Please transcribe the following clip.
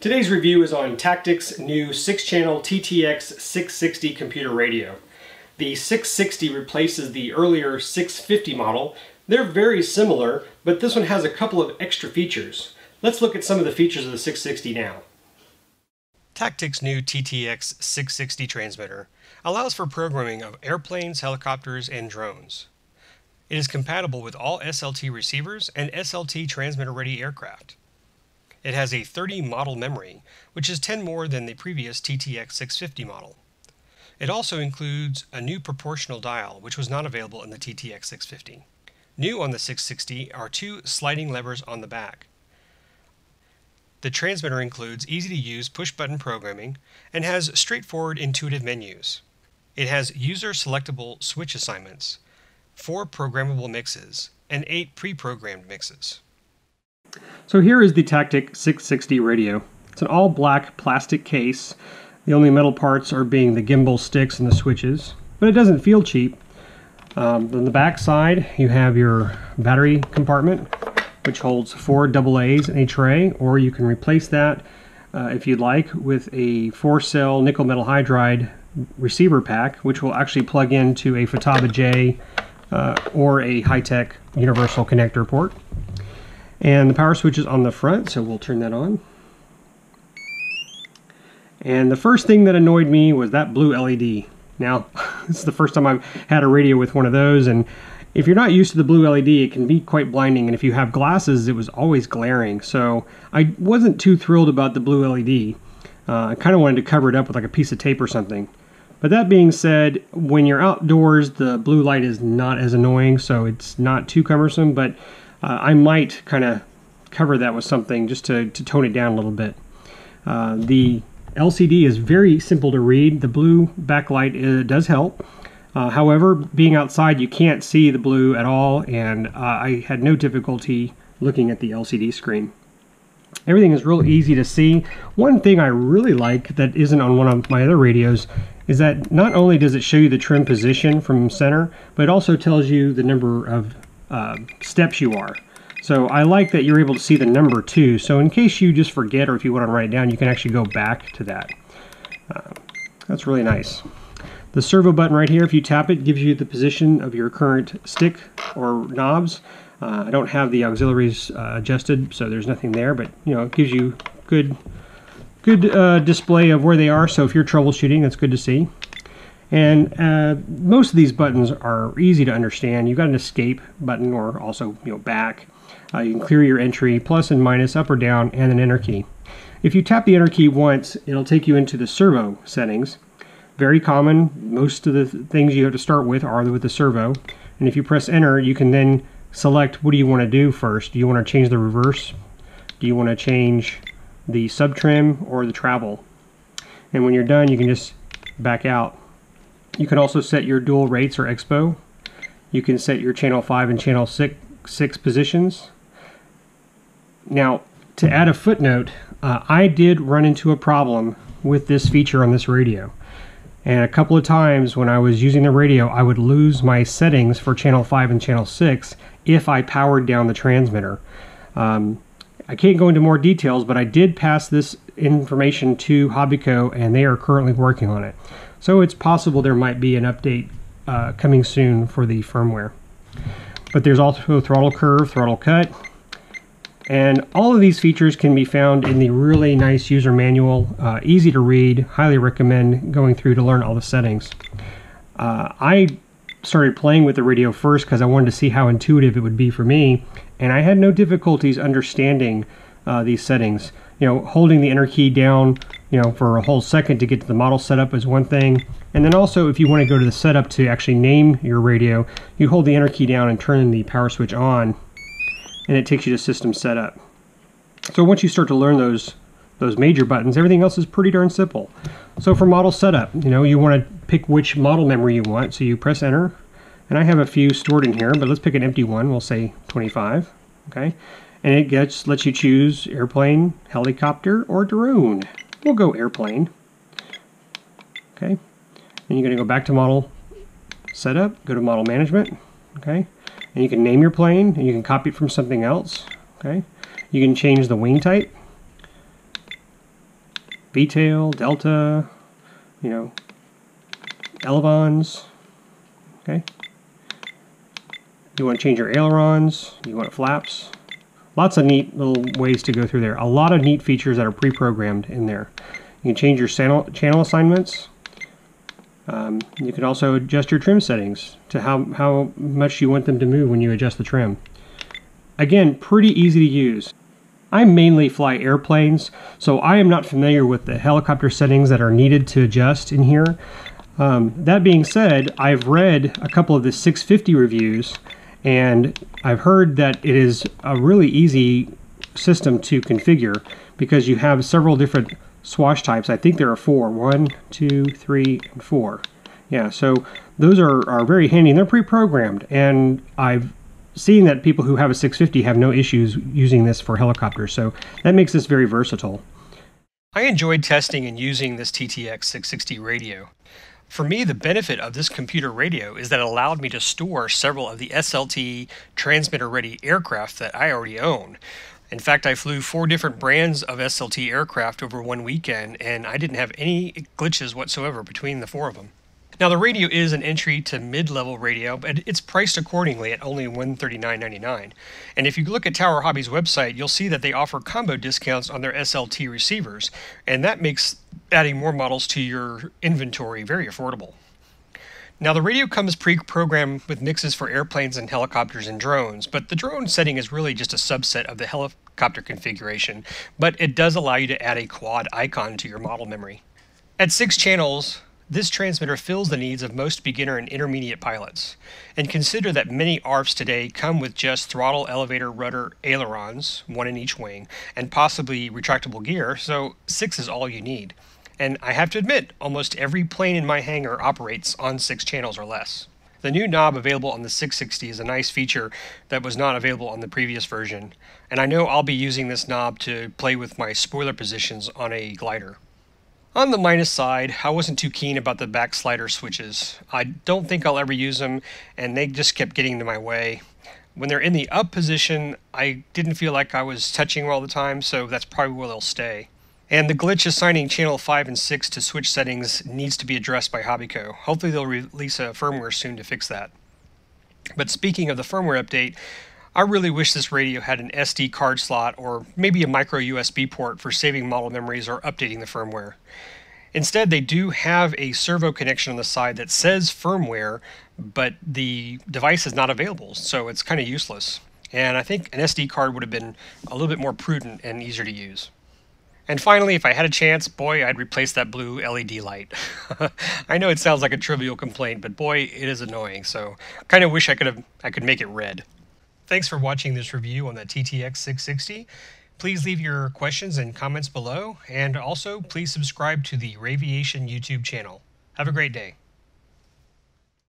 Today's review is on Tactic's new 6-channel TTX660 computer radio. The 660 replaces the earlier 650 model. They're very similar, but this one has a couple of extra features. Let's look at some of the features of the 660 now. Tactic's new TTX660 transmitter allows for programming of airplanes, helicopters, and drones. It is compatible with all SLT receivers and SLT transmitter-ready aircraft. It has a 30 model memory, which is 10 more than the previous TTX650 model. It also includes a new proportional dial, which was not available in the TTX650. New on the 660 are 2 sliding levers on the back. The transmitter includes easy-to-use push-button programming and has straightforward, intuitive menus. It has user-selectable switch assignments, 4 programmable mixes, and 8 pre-programmed mixes. So here is the Tactic 660 radio. It's an all-black plastic case. The only metal parts are being the gimbal sticks and the switches, but it doesn't feel cheap. On the back side, you have your battery compartment, which holds 4 AA's and a tray, or you can replace that if you'd like with a 4-cell nickel metal hydride receiver pack, which will actually plug into a Futaba J or a high-tech universal connector port. And the power switch is on the front, so we'll turn that on. And the first thing that annoyed me was that blue LED. Now, this is the first time I've had a radio with one of those, and if you're not used to the blue LED, it can be quite blinding, and if you have glasses, it was always glaring. So I wasn't too thrilled about the blue LED. I kind of wanted to cover it up with like a piece of tape or something. But that being said, when you're outdoors, the blue light is not as annoying, so it's not too cumbersome, but I might kind of cover that with something just to tone it down a little bit. The LCD is very simple to read. The blue backlight does help. However, being outside, you can't see the blue at all, and I had no difficulty looking at the LCD screen. Everything is real easy to see. One thing I really like that isn't on one of my other radios is that not only does it show you the trim position from center, but it also tells you the number of steps you are. So I like that you're able to see the number too, so in case you just forget or if you want to write it down, you can actually go back to that. That's really nice. The servo button right here, if you tap it, gives you the position of your current stick or knobs. I don't have the auxiliaries adjusted, so there's nothing there, but you know, it gives you good display of where they are, so if you're troubleshooting, that's good to see. And most of these buttons are easy to understand. You've got an escape button, or also back. You can clear your entry, plus and minus, up or down, and an enter key. If you tap the enter key once, it'll take you into the servo settings. Very common. Most of the things you have to start with are with the servo. And if you press enter, you can then select what do you want to do first. Do you want to change the reverse? Do you want to change the sub trim or the travel? And when you're done, you can just back out. You can also set your dual rates or expo. You can set your channel 5 and channel 6 positions. Now, to add a footnote, I did run into a problem with this feature on this radio. And a couple of times when I was using the radio, I would lose my settings for channel 5 and channel 6 if I powered down the transmitter. I can't go into more details, but I did pass this information to Hobbyco, and they are currently working on it. So it's possible there might be an update coming soon for the firmware. But there's also throttle curve, throttle cut, and all of these features can be found in the really nice user manual. Easy to read, highly recommend going through to learn all the settings. I started playing with the radio first because I wanted to see how intuitive it would be for me, and I had no difficulties understanding these settings. Holding the enter key down, for a whole second to get to the model setup is one thing. And then also, if you want to go to the setup to actually name your radio, you hold the enter key down and turn the power switch on, and it takes you to system setup. So once you start to learn those major buttons, everything else is pretty darn simple. So for model setup, you want to pick which model memory you want, so you press enter. And I have a few stored in here, but let's pick an empty one. We'll say 25. Okay. And it lets you choose airplane, helicopter, or drone. We'll go airplane. Okay. And you're going to go back to model setup, go to model management. Okay. And you can name your plane, and you can copy it from something else. Okay. You can change the wing type. V-tail, delta, you know, elevons. Okay. You want to change your ailerons. You want flaps. Lots of neat little ways to go through there. A lot of neat features that are pre-programmed in there. You can change your channel assignments. You can also adjust your trim settings to how much you want them to move when you adjust the trim. Again, pretty easy to use. I mainly fly airplanes, so I am not familiar with the helicopter settings that are needed to adjust in here. That being said, I've read a couple of the 650 reviews, and I've heard that it is a really easy system to configure because you have several different swash types. I think there are 4. 1, 2, 3, and 4. Yeah, so those are very handy, and they're pre-programmed, and I've seen that people who have a 650 have no issues using this for helicopters, so that makes this very versatile. I enjoyed testing and using this TTX660 radio. For me, the benefit of this computer radio is that it allowed me to store several of the SLT transmitter-ready aircraft that I already own. In fact, I flew 4 different brands of SLT aircraft over one weekend, and I didn't have any glitches whatsoever between the 4 of them. Now, the radio is an entry to mid-level radio, but it's priced accordingly at only $139.99. And if you look at Tower Hobby's website, you'll see that they offer combo discounts on their SLT receivers, and that makes adding more models to your inventory very affordable. Now, the radio comes pre-programmed with mixes for airplanes and helicopters and drones, but the drone setting is really just a subset of the helicopter configuration, but it does allow you to add a quad icon to your model memory. At 6 channels, this transmitter fills the needs of most beginner and intermediate pilots. And consider that many ARFs today come with just throttle, elevator, rudder, ailerons, 1 in each wing, and possibly retractable gear, so 6 is all you need. And I have to admit, almost every plane in my hangar operates on 6 channels or less. The new knob available on the 660 is a nice feature that was not available on the previous version, and I know I'll be using this knob to play with my spoiler positions on a glider. On the minus side, I wasn't too keen about the back slider switches. I don't think I'll ever use them, and they just kept getting into my way. When they're in the up position, I didn't feel like I was touching all the time, so that's probably where they'll stay. And the glitch assigning channel 5 and 6 to switch settings needs to be addressed by Hobbyco. Hopefully they'll release a firmware soon to fix that. But speaking of the firmware update, I really wish this radio had an SD card slot or maybe a micro USB port for saving model memories or updating the firmware. Instead, they do have a servo connection on the side that says firmware, but the device is not available, so it's kind of useless. And I think an SD card would have been a little bit more prudent and easier to use. And finally, if I had a chance, boy, I'd replace that blue LED light. I know it sounds like a trivial complaint, but boy, it is annoying, so I kind of wish I could make it red. Thanks for watching this review on the TTX660. Please leave your questions and comments below, and also please subscribe to the RAYviation YouTube channel. Have a great day.